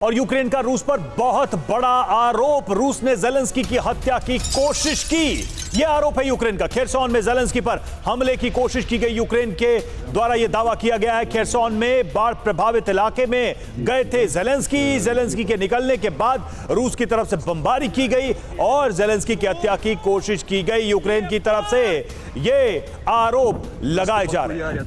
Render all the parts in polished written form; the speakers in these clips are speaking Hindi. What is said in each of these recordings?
और यूक्रेन का रूस पर बहुत बड़ा आरोप। रूस ने ज़ेलेंस्की की हत्या की कोशिश की। यह आरोप है यूक्रेन का। खेरसोन में ज़ेलेंस्की पर हमले की कोशिश की गई। यूक्रेन के द्वारा यह दावा किया गया है खेरसोन में बाढ़ प्रभावित इलाके में गए थे ज़ेलेंस्की के निकलने के बाद रूस की तरफ से बमबारी की गई और ज़ेलेंस्की की हत्या की कोशिश की गई। यूक्रेन की तरफ से यह आरोप लगाए जा रहे हैं।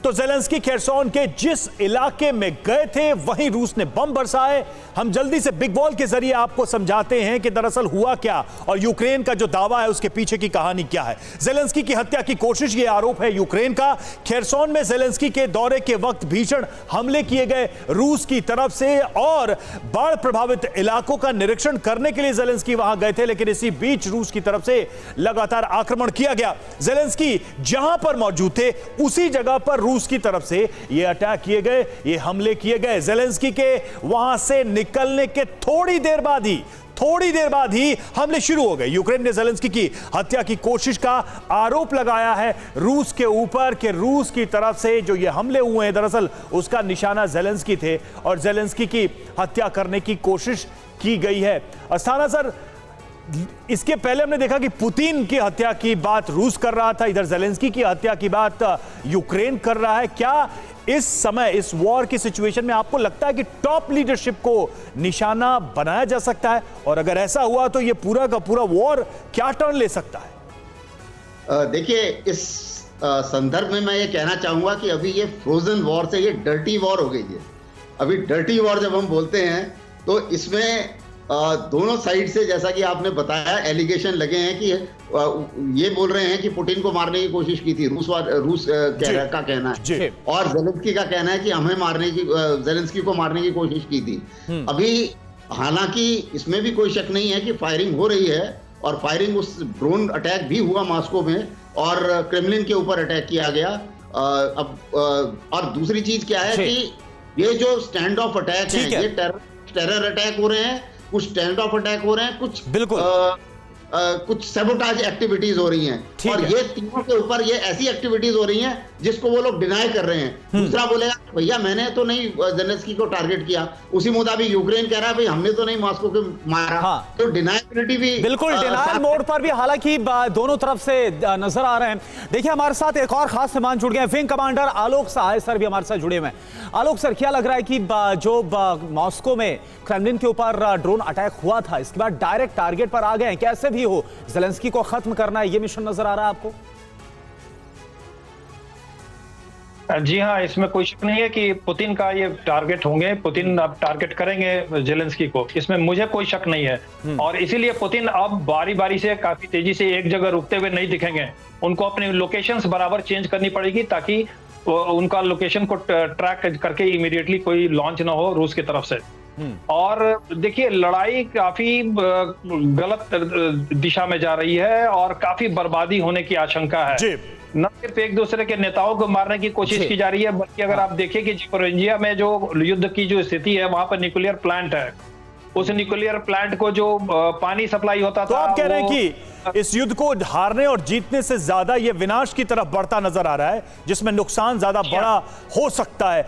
तो ज़ेलेंस्की खेरसोन के जिस इलाके में गए थे वहीं रूस ने बम बरसाए। हम जल्दी से बिग बॉल के जरिए आपको समझाते हैं कि दरअसल हुआ क्या और यूक्रेन का जो दावा है उसके पीछे की कहानी क्या है। ज़ेलेंस्की की हत्या की कोशिश, यह आरोप है यूक्रेन का। खेरसोन में ज़ेलेंस्की के दौरे के वक्त भीषण हमले किए गए रूस की तरफ से और बाढ़ प्रभावित इलाकों का निरीक्षण करने के लिए ज़ेलेंस्की वहां गए थे, लेकिन इसी बीच रूस की तरफ से लगातार आक्रमण किया गया। ज़ेलेंस्की जहां पर मौजूद थे उसी जगह पर रूस की तरफ से ये अटैक किए गए, ये हमले किए गए। ज़ेलेंस्की के वहां से निकलने के थोड़ी देर बाद ही हमले शुरू हो गए। यूक्रेन ने ज़ेलेंस्की की हत्या की कोशिश का आरोप लगाया है रूस के ऊपर कि रूस की तरफ से जो ये हमले हुए हैं दरअसल उसका निशाना ज़ेलेंस्की थे और ज़ेलेंस्की की हत्या करने की कोशिश की गई है। अस्थाना सर, इसके पहले हमने देखा कि पुतिन की हत्या की बात रूस कर रहा था, इधर ज़ेलेंस्की की हत्या की बात यूक्रेन कर रहा है। क्या इस समय इस वॉर की सिचुएशन में आपको लगता है कि टॉप लीडरशिप को निशाना बनाया जा सकता है? और अगर ऐसा हुआ तो ये पूरा का पूरा वॉर क्या टर्न ले सकता है? देखिए, इस संदर्भ में मैं ये कहना चाहूंगा कि अभी ये फ्रोजन वॉर से ये डर्टी वॉर हो गई है। अभी डर्टी वॉर जब हम बोलते हैं तो इसमें दोनों साइड से, जैसा कि आपने बताया, एलिगेशन लगे हैं कि ये बोल रहे हैं कि पुतिन को मारने की कोशिश की थी, रूस का कहना है, और ज़ेलेंस्की का कहना है कि ज़ेलेंस्की को मारने की कोशिश की थी। अभी हालांकि इसमें भी कोई शक नहीं है कि फायरिंग हो रही है और फायरिंग, उस ड्रोन अटैक भी हुआ मॉस्को में और क्रेमलिन के ऊपर अटैक किया गया। और दूसरी चीज क्या है कि ये जो स्टैंड ऑफ अटैक है, ये टेरर अटैक हो रहे हैं, कुछ स्टैंड ऑफ अटैक हो रहे हैं, कुछ सैबोटाज एक्टिविटीज हो रही हैं और ये तीनों के ऊपर ये ऐसी एक्टिविटीज हो रही हैं जिसको वो लोग डिनाई कर रहे हैं। दूसरा बोलेगा भैया मैंने तो नहीं ज़ेलेंस्की को टारगेट किया, उसी मुताबिक यूक्रेन कह रहा है भाई हमने तो नहीं मॉस्को को मारा। तो डिनाइबिलिटी भी बिल्कुल डिनायल मोड पर भी हालांकि दोनों तरफ से नजर आ रहे हैं। देखिए, हमारे साथ एक और खास मेहमान जुड़ गए, विंग कमांडर आलोक सहाय सर भी हमारे साथ जुड़े हुए हैं। आलोक सर, क्या लग रहा है कि जो मॉस्को में क्रेमलिन के ऊपर ड्रोन अटैक हुआ था इसके बाद डायरेक्ट टारगेट पर आ गए हैं, कैसे भी हो ज़ेलेंस्की को खत्म करना है, ये मिशन नजर आ रहा है आपको? जी हाँ, इसमें कोई शक नहीं है कि पुतिन का ये टारगेट होंगे, पुतिन अब टारगेट करेंगे ज़ेलेंस्की को, इसमें मुझे कोई शक नहीं है। और इसीलिए पुतिन अब बारी बारी से काफी तेजी से एक जगह रुकते हुए नहीं दिखेंगे, उनको अपनी लोकेशंस बराबर चेंज करनी पड़ेगी ताकि उनका लोकेशन को ट्रैक करके इमीडिएटली कोई लॉन्च ना हो रूस की तरफ से। और देखिए, लड़ाई काफी गलत दिशा में जा रही है और काफी बर्बादी होने की आशंका है। न सिर्फ एक दूसरे के नेताओं को मारने की कोशिश की जा रही है, बल्कि अगर आप देखिए कि ज़पोरिज़िया में जो युद्ध की जो स्थिति है वहां पर न्यूक्लियर प्लांट है, उस न्यूक्लियर प्लांट को जो पानी सप्लाई होता तो था, आप कह रहे हैं कि इस युद्ध को हारने और जीतने से ज्यादा ये विनाश की तरफ बढ़ता नजर आ रहा है, जिसमें नुकसान ज्यादा बड़ा हो सकता है।